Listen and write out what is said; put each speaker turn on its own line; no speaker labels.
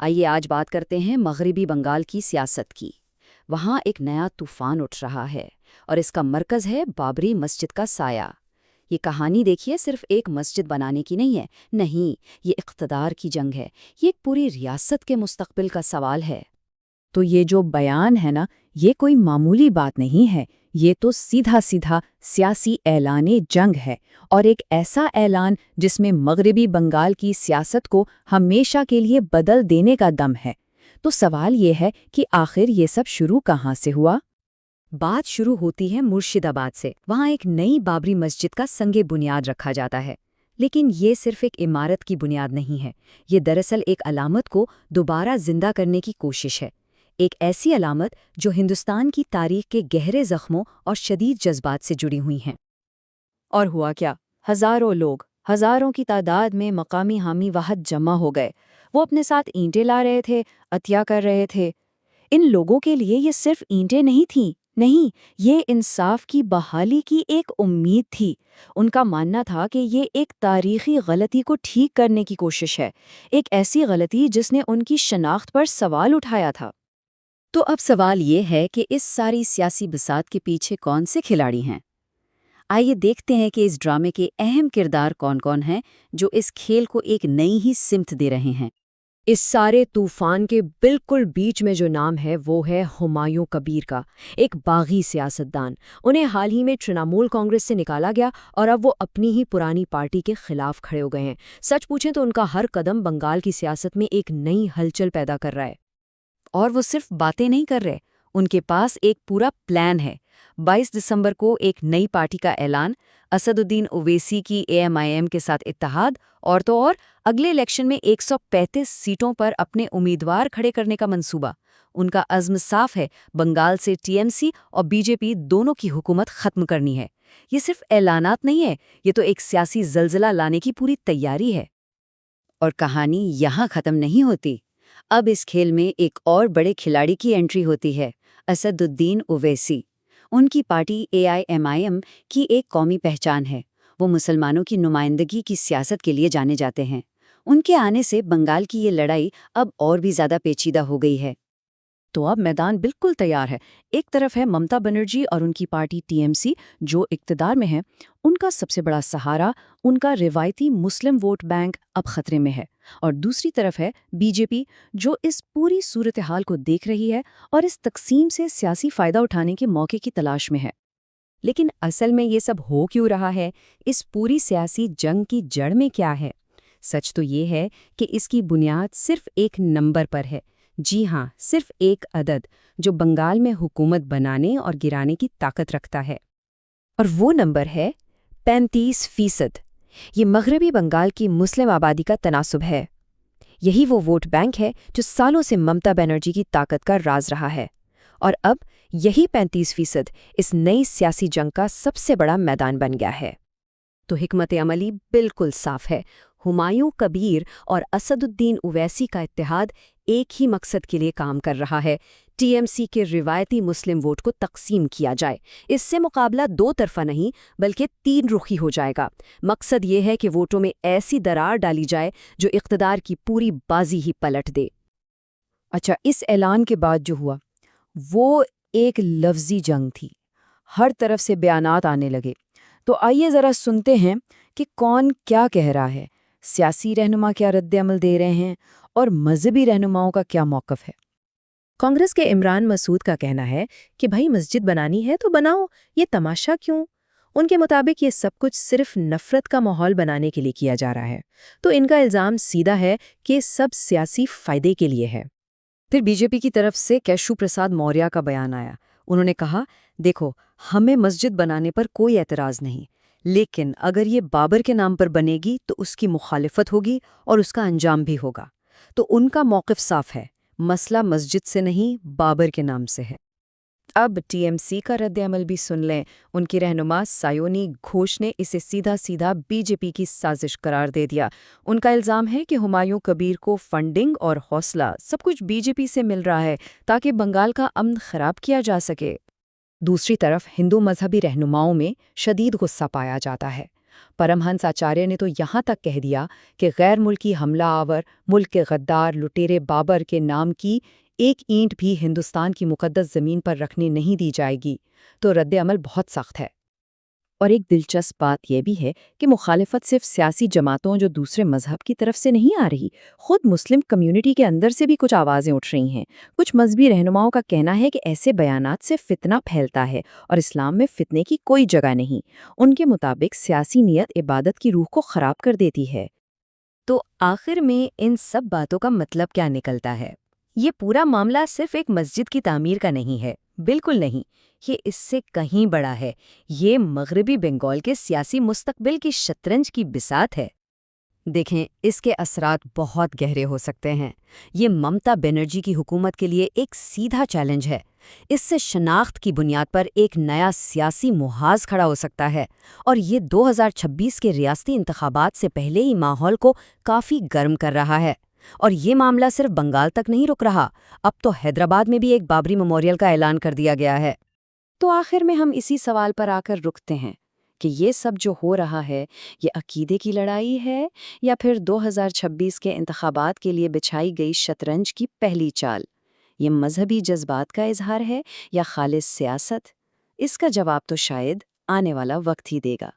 آئیے آج بات کرتے ہیں مغربی بنگال کی سیاست کی۔ وہاں ایک نیا طوفان اٹھ رہا ہے اور اس کا مرکز ہے بابری مسجد کا سایہ۔ یہ کہانی دیکھیے صرف ایک مسجد بنانے کی نہیں ہے، نہیں، یہ اقتدار کی جنگ ہے، یہ ایک پوری ریاست کے مستقبل کا سوال ہے۔
تو یہ جو بیان ہے نا، یہ کوئی معمولی بات نہیں ہے، یہ تو سیدھا سیدھا سیاسی اعلان جنگ ہے، اور ایک ایسا اعلان جس میں مغربی بنگال کی سیاست کو ہمیشہ کے لیے بدل دینے کا دم ہے۔ تو سوال یہ ہے کہ آخر یہ سب شروع کہاں سے ہوا؟
بات شروع ہوتی ہے مرشد آباد سے۔ وہاں ایک نئی بابری مسجد کا سنگ بنیاد رکھا جاتا ہے، لیکن یہ صرف ایک عمارت کی بنیاد نہیں ہے، یہ دراصل ایک علامت کو دوبارہ زندہ کرنے کی کوشش ہے، ایک ایسی علامت جو ہندوستان کی تاریخ کے گہرے زخموں اور شدید جذبات سے جڑی ہوئی ہیں۔
اور ہوا کیا؟ ہزاروں لوگ، ہزاروں کی تعداد میں مقامی حامی وحد جمع ہو گئے۔ وہ اپنے ساتھ اینٹیں لا رہے تھے، عطیہ کر رہے تھے۔ ان لوگوں کے لیے یہ صرف اینٹیں نہیں تھیں، نہیں، یہ انصاف کی بحالی کی ایک امید تھی۔ ان کا ماننا تھا کہ یہ ایک تاریخی غلطی کو ٹھیک کرنے کی کوشش ہے، ایک ایسی غلطی جس نے ان کی شناخت پر سوال اٹھایا تھا۔
تو اب سوال یہ ہے کہ اس ساری سیاسی بساط کے پیچھے کون سے کھلاڑی ہیں؟ آئیے دیکھتے ہیں کہ اس ڈرامے کے اہم کردار کون کون ہیں جو اس کھیل کو ایک نئی ہی سمت دے رہے ہیں۔
اس سارے طوفان کے بالکل بیچ میں جو نام ہے وہ ہے ہمایوں کبیر کا، ایک باغی سیاستدان۔ انہیں حال ہی میں ترنمول کانگریس سے نکالا گیا اور اب وہ اپنی ہی پرانی پارٹی کے خلاف کھڑے ہو گئے ہیں۔ سچ پوچھیں تو ان کا ہر قدم بنگال کی سیاست میں ایک نئی ہلچل پیدا کر رہا ہے۔
اور وہ صرف باتیں نہیں کر رہے، ان کے پاس ایک پورا پلان ہے۔ 22 دسمبر کو ایک نئی پارٹی کا اعلان، اسد الدین اویسی کی AMIM کے ساتھ اتحاد، اور تو اور اگلے الیکشن میں 135 سیٹوں پر اپنے امیدوار کھڑے کرنے کا منصوبہ۔ ان کا عزم صاف ہے، بنگال سے TMC اور BJP دونوں کی حکومت ختم کرنی ہے۔ یہ صرف اعلانات نہیں ہے، یہ تو ایک سیاسی زلزلہ لانے کی پوری تیاری ہے۔ اور کہانی یہاں ختم نہیں ہوتی۔ اب اس کھیل میں ایک اور بڑے کھلاڑی کی انٹری ہوتی ہے، اسد الدین اویسی۔ ان کی پارٹی AIMIM کی ایک قومی پہچان ہے، وہ مسلمانوں کی نمائندگی کی سیاست کے لیے جانے جاتے ہیں۔ ان کے آنے سے بنگال کی یہ لڑائی اب اور بھی زیادہ پیچیدہ ہو گئی ہے۔
تو اب میدان بالکل تیار ہے۔ ایک طرف ہے ممتا بنرجی اور ان کی پارٹی TMC جو اقتدار میں ہے۔ ان کا سب سے بڑا سہارا، ان کا روایتی مسلم ووٹ بینک اب خطرے میں ہے، اور دوسری طرف ہے BJP جو اس پوری صورتحال کو دیکھ رہی ہے اور اس تقسیم سے سیاسی فائدہ اٹھانے کے موقع کی تلاش میں ہے۔
لیکن اصل میں یہ سب ہو کیوں رہا ہے؟ اس پوری سیاسی جنگ کی جڑ میں کیا ہے؟ سچ تو یہ ہے کہ اس کی بنیاد صرف ایک نمبر پر ہے۔ جی ہاں، صرف ایک عدد جو بنگال میں حکومت بنانے اور گرانے کی طاقت رکھتا ہے، اور وہ نمبر ہے 35%۔ یہ مغربی بنگال کی مسلم آبادی کا تناسب ہے۔ یہی وہ ووٹ بینک ہے جو سالوں سے ممتا بنرجی کی طاقت کا راز رہا ہے، اور اب یہی 35% اس نئی سیاسی جنگ کا سب سے بڑا میدان بن گیا ہے۔ تو حکمت عملی بالکل صاف ہے، ہمایوں کبیر اور اسد الدین اویسی کا اتحاد ایک ہی مقصد کے لیے کام کر رہا ہے، TMC کے روایتی مسلم ووٹ کو تقسیم کیا جائے۔ اس سے مقابلہ دو طرفہ نہیں بلکہ تین رخی ہو جائے گا۔ مقصد یہ ہے کہ ووٹوں میں ایسی درار ڈالی جائے جو اقتدار کی پوری بازی ہی پلٹ دے۔
اچھا، اس اعلان کے بعد جو ہوا وہ ایک لفظی جنگ تھی، ہر طرف سے بیانات آنے لگے۔ تو آئیے ذرا سنتے ہیں کہ کون کیا کہہ رہا ہے، سیاسی رہنما کیا رد عمل دے رہے ہیں، اور مذہبی رہنماؤں کا کیا موقف ہے۔
کانگریس کے عمران مسعود کا کہنا ہے کہ بھائی مسجد بنانی ہے تو بناؤ، یہ تماشا کیوں؟ ان کے مطابق یہ سب کچھ صرف نفرت کا ماحول بنانے کے لیے کیا جا رہا ہے۔ تو ان کا الزام سیدھا ہے کہ سب سیاسی فائدے کے لیے ہے۔
پھر BJP کی طرف سے کیشو پرساد موریہ کا بیان آیا۔ انہوں نے کہا، دیکھو، ہمیں مسجد بنانے پر کوئی اعتراض نہیں، لیکن اگر یہ بابر کے نام پر بنے گی تو اس کی مخالفت ہوگی اور اس کا انجام بھی ہوگا۔ تو ان کا موقف صاف ہے، مسئلہ مسجد سے نہیں، بابر کے نام سے ہے۔
اب TMC کا رد عمل بھی سن لیں۔ ان کی رہنما سایونی گھوش نے اسے سیدھا سیدھا BJP کی سازش قرار دے دیا۔ ان کا الزام ہے کہ ہمایوں کبیر کو فنڈنگ اور حوصلہ سب کچھ BJP سے مل رہا ہے تاکہ بنگال کا امن خراب کیا جا سکے۔
دوسری طرف ہندو مذہبی رہنماؤں میں شدید غصہ پایا جاتا ہے۔ پرمہنس آچاریہ نے تو یہاں تک کہہ دیا کہ غیر ملکی حملہ آور ملک کے غدار لٹیرے بابر کے نام کی ایک اینٹ بھی ہندوستان کی مقدس زمین پر رکھنے نہیں دی جائے گی۔ تو رد عمل بہت سخت ہے۔ اور ایک دلچسپ بات یہ بھی ہے کہ مخالفت صرف سیاسی جماعتوں جو دوسرے مذہب کی طرف سے نہیں آ رہی، خود مسلم کمیونٹی کے اندر سے بھی کچھ آوازیں اٹھ رہی ہیں۔ کچھ مذہبی رہنماؤں کا کہنا ہے کہ ایسے بیانات سے فتنہ پھیلتا ہے اور اسلام میں فتنے کی کوئی جگہ نہیں۔ ان کے مطابق سیاسی نیت عبادت کی روح کو خراب کر دیتی ہے۔
تو آخر میں ان سب باتوں کا مطلب کیا نکلتا ہے؟ یہ پورا معاملہ صرف ایک مسجد کی تعمیر کا نہیں ہے، بالکل نہیں، یہ اس سے کہیں بڑا ہے۔ یہ مغربی بنگال کے سیاسی مستقبل کی شطرنج کی بساط ہے۔ دیکھیں، اس کے اثرات بہت گہرے ہو سکتے ہیں۔ یہ ممتا بنرجی کی حکومت کے لیے ایک سیدھا چیلنج ہے۔ اس سے شناخت کی بنیاد پر ایک نیا سیاسی محاذ کھڑا ہو سکتا ہے، اور یہ 2026 کے ریاستی انتخابات سے پہلے ہی ماحول کو کافی گرم کر رہا ہے۔ اور یہ معاملہ صرف بنگال تک نہیں رک رہا، اب تو حیدرآباد میں بھی ایک بابری میموریل کا اعلان کر دیا گیا ہے۔
تو آخر میں ہم اسی سوال پر آ کر رکتے ہیں کہ یہ سب جو ہو رہا ہے، یہ عقیدے کی لڑائی ہے یا پھر 2026 کے انتخابات کے لیے بچھائی گئی شطرنج کی پہلی چال؟ یہ مذہبی جذبات کا اظہار ہے یا خالص سیاست؟ اس کا جواب تو شاید آنے والا وقت ہی دے گا۔